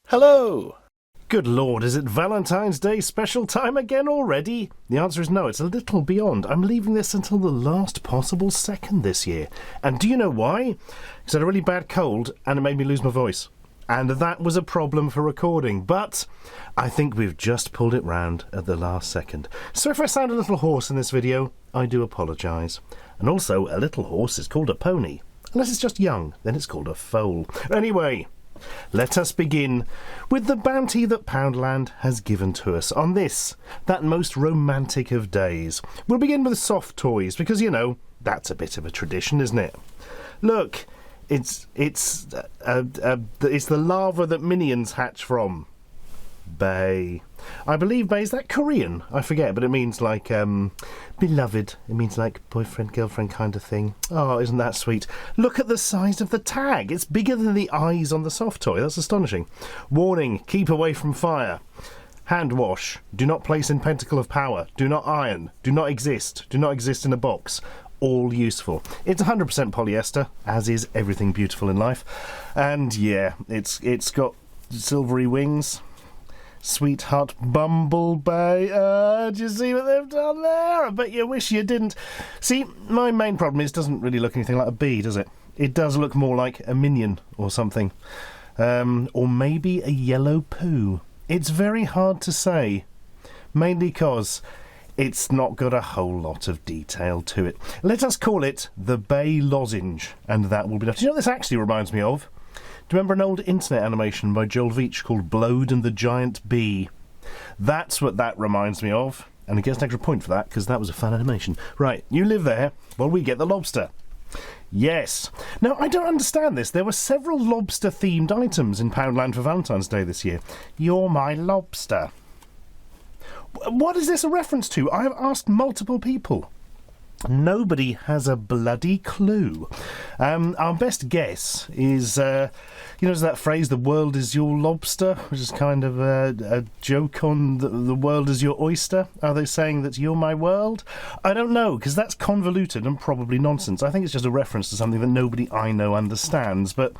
Hello! Good Lord, is it Valentine's Day special time again already? The answer is no, it's a little beyond. I'm leaving this until the last possible second this year. And do you know why? Because I had a really bad cold and it made me lose my voice. And that was a problem for recording, but I think we've just pulled it round at the last second. So if I sound a little hoarse in this video, I do apologise. And also, a little horse is called a pony. Unless it's just young, then it's called a foal. Anyway, let us begin with the bounty that Poundland has given to us on this, that most romantic of days. We'll begin with soft toys, because, you know, that's a bit of a tradition, isn't it? Look, it's the larva that minions hatch from. Bae. I believe Bae, is that Korean? I forget, but it means like beloved. It means like boyfriend, girlfriend kind of thing. Oh, isn't that sweet? Look at the size of the tag. It's bigger than the eyes on the soft toy. That's astonishing. Warning, keep away from fire. Hand wash. Do not place in pentacle of power. Do not iron. Do not exist. Do not exist in a box. All useful. It's 100% polyester, as is everything beautiful in life. And yeah, it's got silvery wings. Sweetheart Bumblebee. Do you see what they've done there? I bet you wish you didn't. See, my main problem is it doesn't really look anything like a bee, does it? It does look more like a minion or something. Or maybe a yellow poo. It's very hard to say. Mainly because it's not got a whole lot of detail to it. Let us call it the Bay Lozenge, and that will be enough. Do you know what this actually reminds me of? Do you remember an old internet animation by Joel Veitch called Blode and the Giant Bee? That's what that reminds me of. And it gets an extra point for that, because that was a fun animation. Right, you live there while we get the lobster. Yes. Now, I don't understand this. There were several lobster-themed items in Poundland for Valentine's Day this year. You're my lobster. What is this a reference to? I have asked multiple people. Nobody has a bloody clue. Our best guess is, there's that phrase, the world is your lobster, which is kind of a joke on the world is your oyster. Are they saying that you're my world? I don't know, because that's convoluted and probably nonsense. I think it's just a reference to something that nobody I know understands, but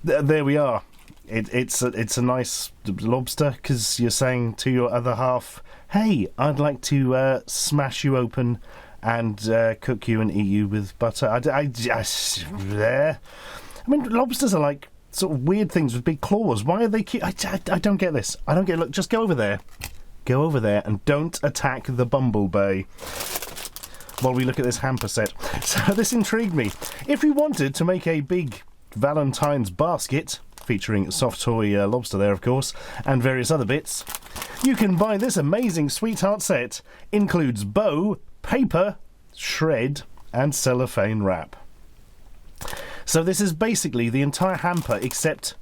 there we are. It's a nice lobster, because you're saying to your other half, hey, I'd like to smash you open and cook you and eat you with butter. I mean, lobsters are like sort of weird things with big claws. Why are they cute? I don't get this. I don't get. Look, just go over there. Go over there and don't attack the Bumblebee while we look at this hamper set. So this intrigued me. If you wanted to make a big Valentine's basket, featuring soft toy lobster there, of course, and various other bits, you can buy this amazing sweetheart set. Includes bow, paper, shred, and cellophane wrap. So this is basically the entire hamper, except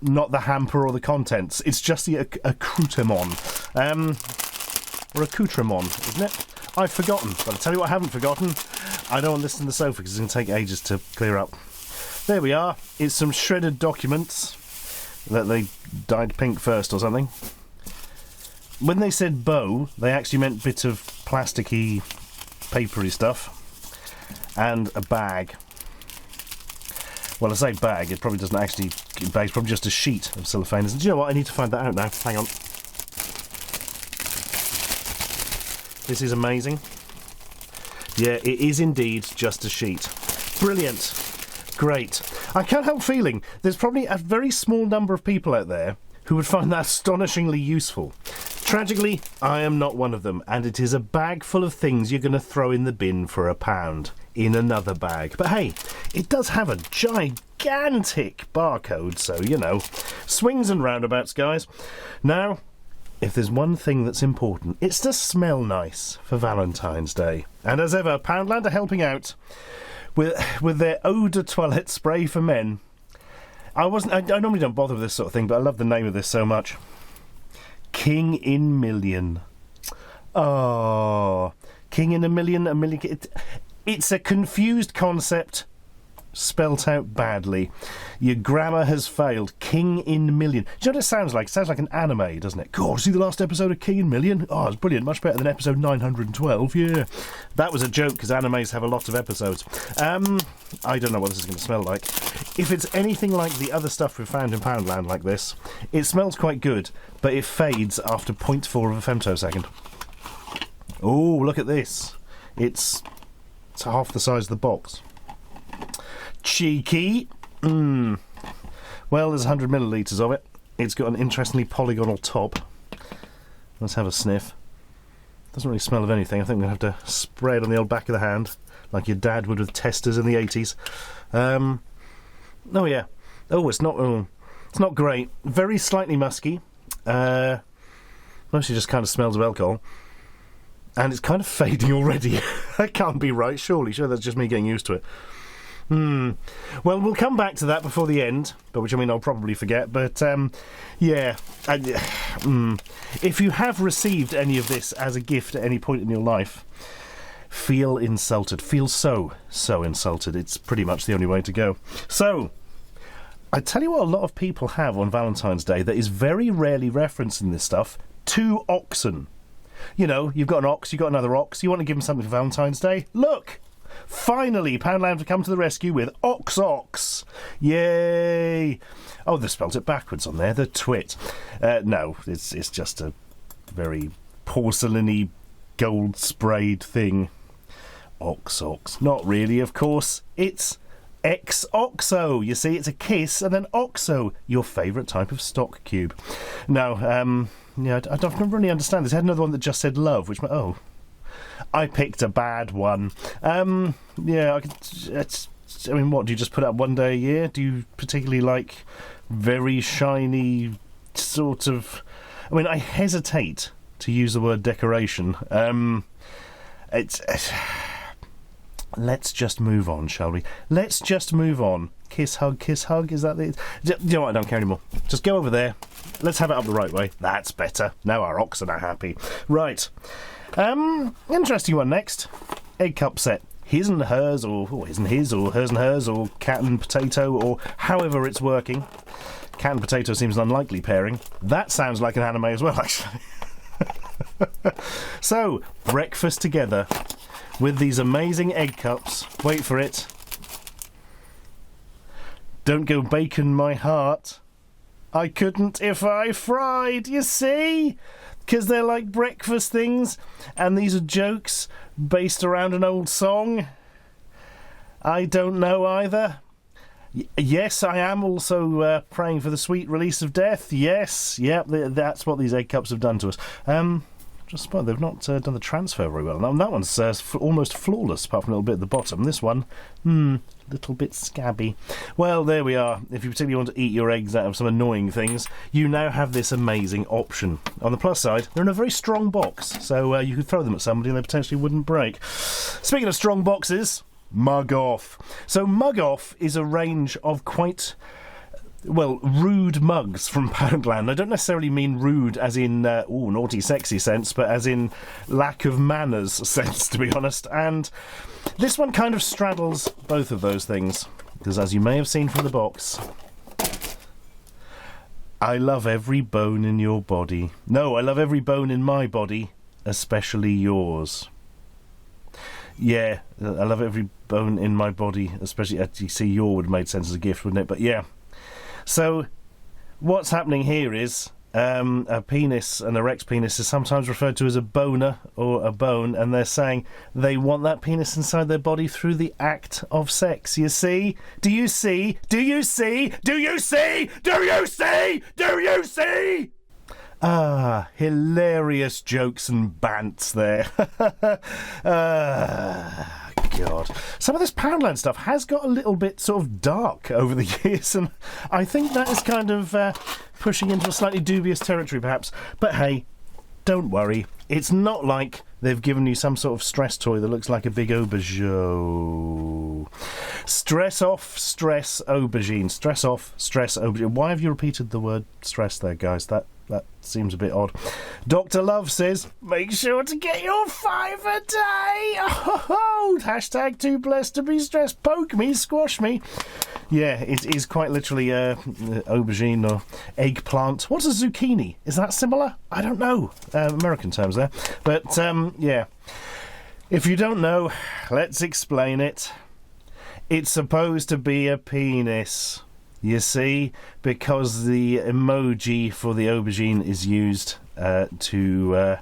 not the hamper or the contents. It's just the accoutrement. Or accoutrement, isn't it? I've forgotten, but I'll tell you what I haven't forgotten. I don't want this in the sofa because it's going to take ages to clear up. There we are. It's some shredded documents that they dyed pink first or something. When they said bow, they actually meant bit of plasticky, papery stuff. And a bag. Well, I say bag, it probably doesn't actually... Bag's probably just a sheet of cellophane. Do you know what? I need to find that out now. Hang on. This is amazing. Yeah, it is indeed just a sheet. Brilliant. Great. I can't help feeling there's probably a very small number of people out there who would find that astonishingly useful. Tragically, I am not one of them, and it is a bag full of things you're going to throw in the bin for £1 in another bag. But hey, it does have a gigantic barcode, so, you know, swings and roundabouts, guys. Now, if there's one thing that's important, it's to smell nice for Valentine's Day. And as ever, Poundland are helping out with their eau de toilette spray for men. I normally don't bother with this sort of thing, but I love the name of this so much. King in Million. Oh, King in a Million, It's a confused concept spelt out badly. Your grammar has failed. King in Million. Do you know what it sounds like? It sounds like an anime, doesn't it? God, see the last episode of King in Million? Oh, it's brilliant. Much better than episode 912. Yeah. That was a joke, because animes have a lot of episodes. I don't know what this is going to smell like. If it's anything like the other stuff we've found in Poundland like this, it smells quite good, but it fades after 0.4 of a femtosecond. Oh, look at this. It's half the size of the box. Cheeky. Well, there's 100 millilitres of it. It's got an interestingly polygonal top. Let's have a sniff. Doesn't really smell of anything. I think I'm going to have to spray it on the old back of the hand, like your dad would with testers in the 80s. Oh, yeah. Oh, it's not great. Very slightly musky. Mostly just kind of smells of alcohol. And it's kind of fading already. That can't be right, surely. Sure, that's just me getting used to it. Well, we'll come back to that before the end, but which I mean I'll probably forget. But yeah, if you have received any of this as a gift at any point in your life, feel insulted. Feel so insulted. It's pretty much the only way to go. So, I tell you what, a lot of people have on Valentine's Day that is very rarely referenced in this stuff: 2 oxen. You know, you've got an ox, you've got another ox. You want to give them something for Valentine's Day? Look. Finally, Poundland have come to the rescue with Ox. Yay! Oh, they've spelt it backwards on there, the twit. No, it's just a very porcelainy, gold-sprayed thing. Ox. Not really, of course. It's X-Oxo. You see, it's a kiss and then Oxo, your favourite type of stock cube. No, yeah, I don't really understand this. I had another one that just said love, which... Oh... I picked a bad one. Yeah, I mean, what, do you just put up one day a year? Do you particularly like very shiny sort of... I mean, I hesitate to use the word decoration. Let's just move on, shall we? Let's just move on. Kiss, hug, is that the... You know what, I don't care anymore. Just go over there. Let's have it up the right way. That's better. Now our oxen are happy. Right. Interesting one next. Egg cup set. His and hers, or his and his, or hers and hers, or cat and potato, or however it's working. Cat and potato seems an unlikely pairing. That sounds like an anime as well, actually. So, breakfast together with these amazing egg cups. Wait for it. Don't go bacon my heart. I couldn't if I fried, you see? Because they're like breakfast things, and these are jokes based around an old song. I don't know either. Yes, I am also praying for the sweet release of death. Yes, yep, that's what these egg cups have done to us. Just spot they've not done the transfer very well. Now that one's almost flawless, apart from a little bit at the bottom. This one, little bit scabby. Well, there we are. If you particularly want to eat your eggs out of some annoying things, you now have this amazing option. On the plus side, they're in a very strong box, so you could throw them at somebody and they potentially wouldn't break. Speaking of strong boxes, Mug Off. So Mug Off is a range of quite... well, rude mugs from Poundland. I don't necessarily mean rude as in, naughty, sexy sense, but as in lack of manners sense, to be honest. And this one kind of straddles both of those things. Because as you may have seen from the box, I love every bone in your body. No, I love every bone in my body, especially yours. Yeah, I love every bone in my body, especially... you see, your would have made sense as a gift, wouldn't it? But yeah. So, what's happening here is a penis, an erect penis, is sometimes referred to as a boner or a bone, and they're saying they want that penis inside their body through the act of sex. You see? Do you see? Do you see? Do you see? Do you see? Do you see? Ah, hilarious jokes and bants there. God. Some of this Poundland stuff has got a little bit sort of dark over the years, and I think that is kind of pushing into a slightly dubious territory, perhaps. But hey, don't worry. It's not like they've given you some sort of stress toy that looks like a big aubergine. Stress off, stress aubergine. Stress off, stress aubergine. Why have you repeated the word stress there, guys? That That seems a bit odd. Dr. Love says, make sure to get your 5 a day. Oh, hashtag too blessed to be stressed. Poke me, squash me. Yeah, it is quite literally aubergine or eggplant. What's a zucchini? Is that similar? I don't know. American terms there. But, yeah. If you don't know, let's explain it. It's supposed to be a penis. You see, because the emoji for the aubergine is used to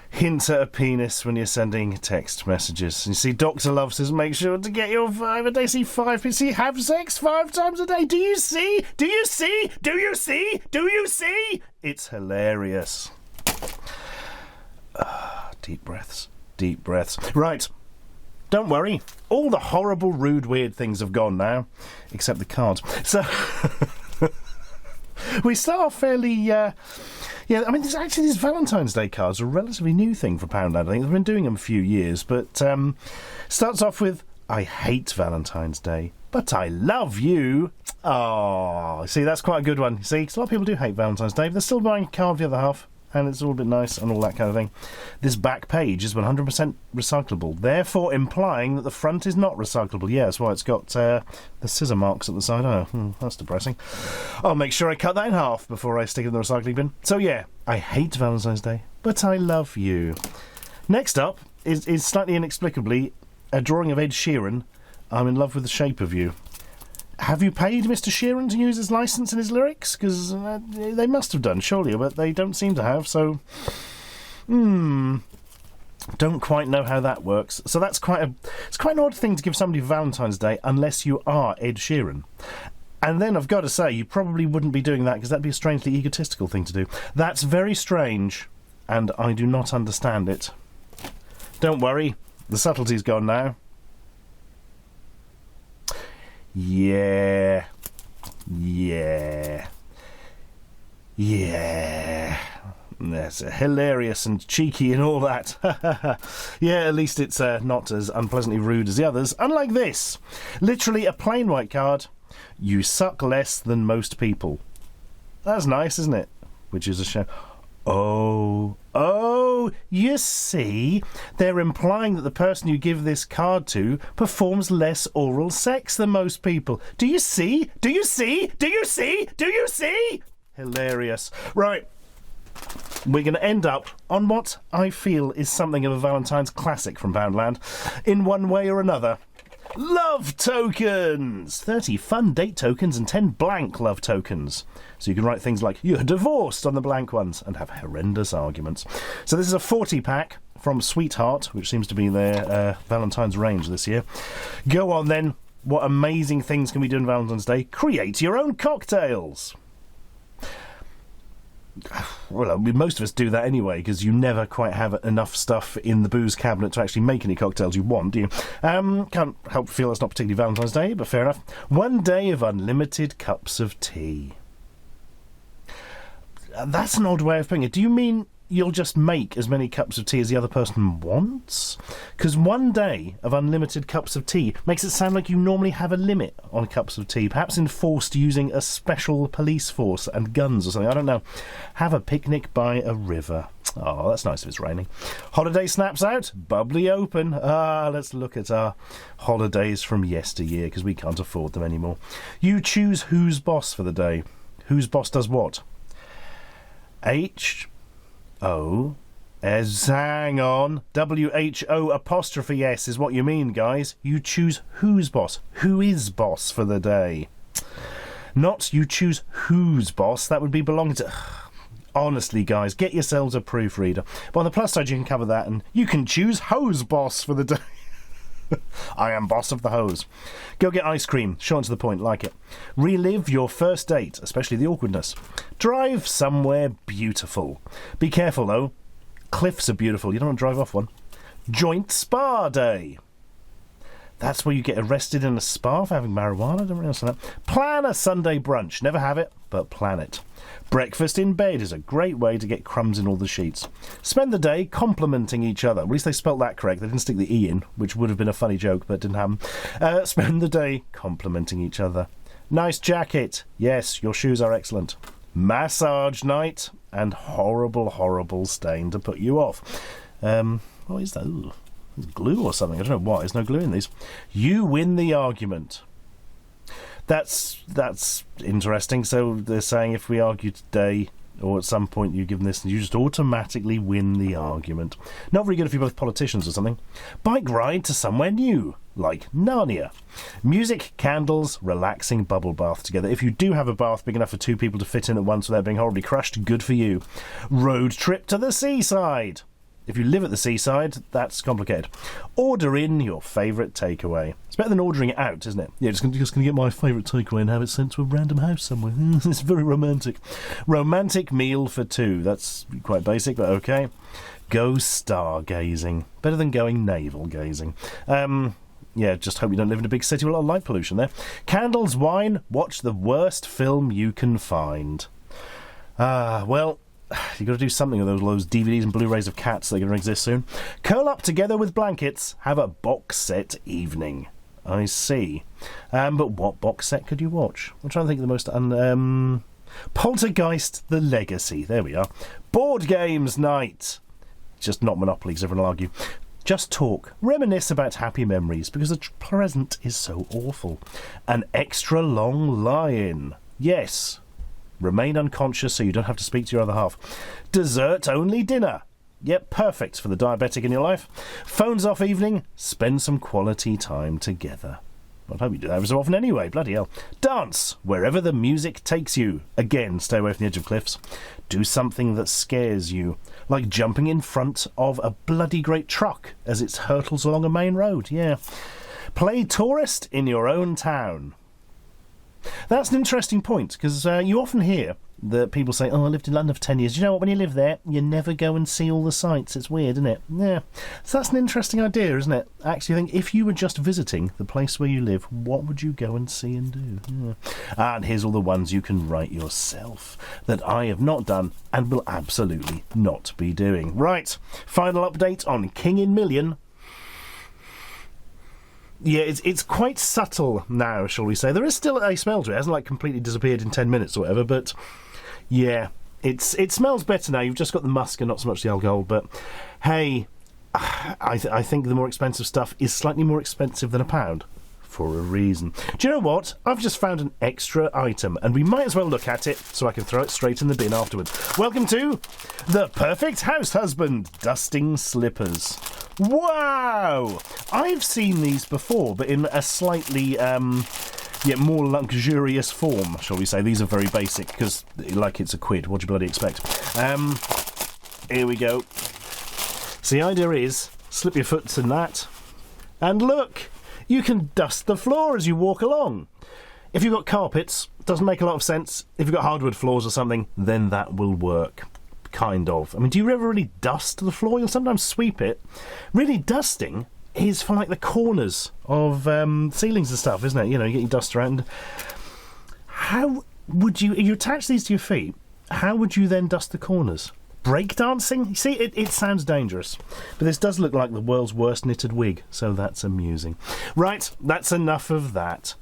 hint at a penis when you're sending text messages. You see, Dr. Love says, make sure to get your 5 a day. See, 5 see, have sex 5 times a day. Do you see? Do you see? Do you see? Do you see? It's hilarious. Deep breaths. Deep breaths. Right. Don't worry, all the horrible, rude, weird things have gone now, except the cards. So, we start off fairly, yeah, I mean, these Valentine's Day cards are a relatively new thing for Poundland. I think they've been doing them a few years, but starts off with, I hate Valentine's Day, but I love you. Oh, see, that's quite a good one. See, 'cause a lot of people do hate Valentine's Day, but they're still buying a card for the other half. And it's all a bit nice and all that kind of thing. This back page is 100% recyclable, therefore implying that the front is not recyclable. Yeah, that's why it's got the scissor marks at the side. Oh, that's depressing. I'll make sure I cut that in half before I stick it in the recycling bin. So yeah, I hate Valentine's Day, but I love you. Next up is slightly inexplicably a drawing of Ed Sheeran. I'm in love with the shape of you. Have you paid Mr. Sheeran to use his licence in his lyrics? Because they must have done, surely, but they don't seem to have, so... don't quite know how that works. So that's it's quite an odd thing to give somebody Valentine's Day unless you are Ed Sheeran. And then I've got to say, you probably wouldn't be doing that because that'd be a strangely egotistical thing to do. That's very strange, and I do not understand it. Don't worry, the subtlety's gone now. Yeah. That's hilarious and cheeky and all that. Yeah, at least it's not as unpleasantly rude as the others. Unlike this, literally a plain white card. You suck less than most people. That's nice, isn't it? Which is a shame. Oh, you see, they're implying that the person you give this card to performs less oral sex than most people. Do you see? Do you see? Do you see? Do you see? Hilarious. Right, we're going to end up on what I feel is something of a Valentine's classic from Poundland, in one way or another. Love tokens! 30 fun date tokens and 10 blank love tokens. So you can write things like, you're divorced on the blank ones, and have horrendous arguments. So this is a 40-pack from Sweetheart, which seems to be their Valentine's range this year. Go on then. What amazing things can we do on Valentine's Day? Create your own cocktails! Well, I mean, most of us do that anyway, because you never quite have enough stuff in the booze cabinet to actually make any cocktails you want, do you? Can't help feel that's not particularly Valentine's Day, but fair enough. 1 day of unlimited cups of tea. That's an odd way of putting it. Do you mean you'll just make as many cups of tea as the other person wants? Because 1 day of unlimited cups of tea makes it sound like you normally have a limit on cups of tea, perhaps enforced using a special police force and guns or something. I don't know. Have a picnic by a river. Oh, that's nice if it's raining. Holiday snaps out. Bubbly open. Let's look at our holidays from yesteryear, because we can't afford them anymore. You choose who's boss for the day. Whose boss does what? Hang on. WHO apostrophe S is what you mean, guys. You choose who's boss. Who is boss for the day? Not you choose who's boss. That would be belonging to... Honestly, guys, get yourselves a proofreader. But on the plus side, you can cover that, and you can choose hose boss for the day. I am boss of the hose. Go get ice cream. Short to the point, like it. Relive your first date, especially the awkwardness. Drive somewhere beautiful. Be careful, though. Cliffs are beautiful. You don't want to drive off one. Joint spa day. That's where you get arrested in a spa for having marijuana. I don't really understand that. Plan a Sunday brunch. Never have it, but plan it. Breakfast in bed is a great way to get crumbs in all the sheets. Spend the day complimenting each other. At least they spelt that correct. They didn't stick the E in, which would have been a funny joke, but didn't happen. Spend the day complimenting each other. Nice jacket. Yes, your shoes are excellent. massage night, and horrible, horrible stain to put you off. What is that? Ooh, glue or something. I don't know why. There's no glue in these. You win the argument. That's interesting. So they're saying if we argue today, or at some point you've given this, and you just automatically win the argument. Not very good if you're both politicians or something. Bike ride to somewhere new, like Narnia. Music, candles, relaxing bubble bath together. If you do have a bath big enough for 2 people to fit in at once without being horribly crushed, good for you. Road trip to the seaside. If you live at the seaside, that's complicated. Order in your favourite takeaway. It's better than ordering it out, isn't it? Yeah, just going to get my favourite takeaway and have it sent to a random house somewhere. It's very romantic. Romantic meal for 2. That's quite basic, but okay. Go stargazing. Better than going navel gazing. Yeah, just hope you don't live in a big city with a lot of light pollution there. Candles, wine, watch the worst film you can find. Well, you've got to do something with those DVDs and Blu-rays of Cats that are going to exist soon. Curl up together with blankets. Have a box set evening. I see. But what box set could you watch? I'm trying to think of the most... Poltergeist: The Legacy. There we are. Board games night. Just not Monopoly, because everyone will argue. Just talk. Reminisce about happy memories, because the present is so awful. An extra long lie-in. Yes. Remain unconscious so you don't have to speak to your other half. Dessert-only dinner. Yep, perfect for the diabetic in your life. Phones off evening. Spend some quality time together. I hope you do that every so often anyway. Bloody hell. Dance wherever the music takes you. Again, stay away from the edge of cliffs. Do something that scares you, like jumping in front of a bloody great truck as it hurtles along a main road. Yeah. Play tourist in your own town. That's an interesting point, because you often hear that people say, oh, I lived in London for 10 years. You know what, when you live there, you never go and see all the sights. It's weird, isn't it? Yeah. So that's an interesting idea, isn't it? Actually, I think if you were just visiting the place where you live, what would you go and see and do? Yeah. And here's all the ones you can write yourself that I have not done and will absolutely not be doing. Right, final update on King in Million. Yeah, it's quite subtle now, shall we say. There is still a smell to it. It hasn't, completely disappeared in 10 minutes or whatever, but yeah, it smells better now. You've just got the musk and not so much the alcohol, but hey, I think the more expensive stuff is slightly more expensive than £1. For a reason. Do you know what? I've just found an extra item, and we might as well look at it so I can throw it straight in the bin afterwards. Welcome to the Perfect House Husband Dusting Slippers. Wow! I've seen these before, but in a slightly more luxurious form, shall we say. These are very basic, because, it's a quid. What do you bloody expect? Here we go. So the idea is, slip your foot in that, and look! You can dust the floor as you walk along. If you've got carpets, it doesn't make a lot of sense. If you've got hardwood floors or something, then that will work. Kind of. I mean, do you ever really dust the floor? You'll sometimes sweep it. Really dusting is for, the corners of ceilings and stuff, isn't it? You get your dust around. How would you... If you attach these to your feet, how would you then dust the corners? Breakdancing? You see, it sounds dangerous. But this does look like the world's worst knitted wig, so that's amusing. Right, that's enough of that.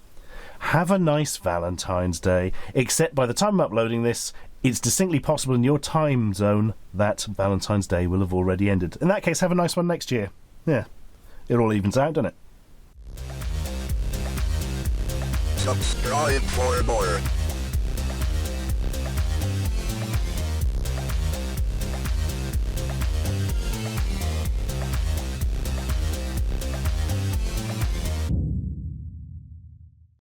Have a nice Valentine's Day, except by the time I'm uploading this, it's distinctly possible in your time zone that Valentine's Day will have already ended. In that case, have a nice one next year. Yeah, it all evens out, doesn't it? Subscribe for more.